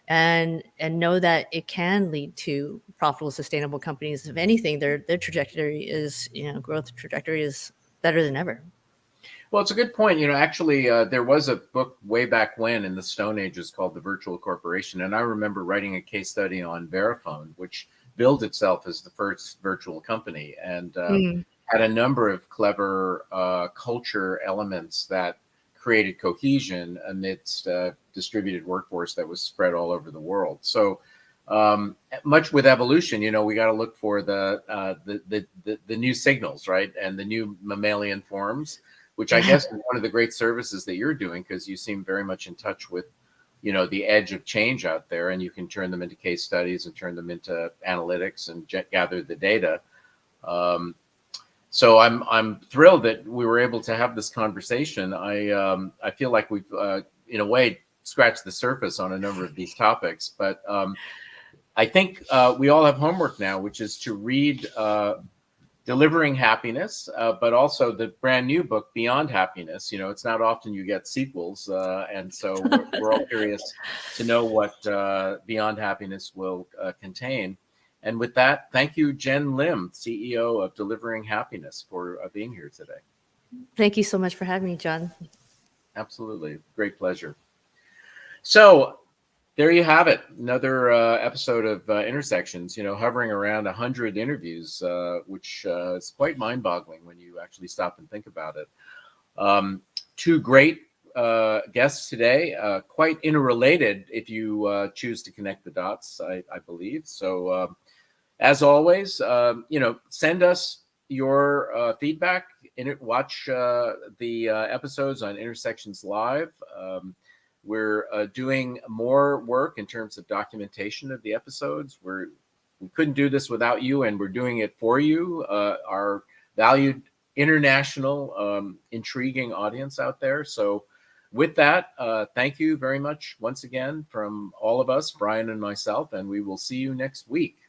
and know that it can lead to profitable, sustainable companies. If anything, their trajectory is, growth trajectory is better than ever. Well, it's a good point. Actually, there was a book way back when in the Stone Ages called The Virtual Corporation. And I remember writing a case study on Verifone, which billed itself as the first virtual company and had a number of clever culture elements that created cohesion amidst a distributed workforce that was spread all over the world. So much with evolution, we got to look for the new signals, right? And the new mammalian forms, which I guess is one of the great services that you're doing, because you seem very much in touch with, the edge of change out there, and you can turn them into case studies and turn them into analytics and gather the data. So I'm thrilled that we were able to have this conversation. I feel like we've, in a way, scratched the surface on a number of these topics, but I think we all have homework now, which is to read Delivering Happiness, but also the brand new book, Beyond Happiness. It's not often you get sequels. And so we're all curious to know what Beyond Happiness will contain. And with that, thank you, Jenn Lim, CEO of Delivering Happiness, for being here today. Thank you so much for having me, John. Absolutely. Great pleasure. So there you have it. Another episode of Intersections, hovering around 100 interviews, which is quite mind-boggling when you actually stop and think about it. Two great guests today, quite interrelated if you choose to connect the dots, I believe. So as always, send us your feedback. Watch the episodes on Intersections Live. We're doing more work in terms of documentation of the episodes. We couldn't do this without you, and we're doing it for you, our valued international, intriguing audience out there. So with that, thank you very much once again from all of us, Brian and myself, and we will see you next week.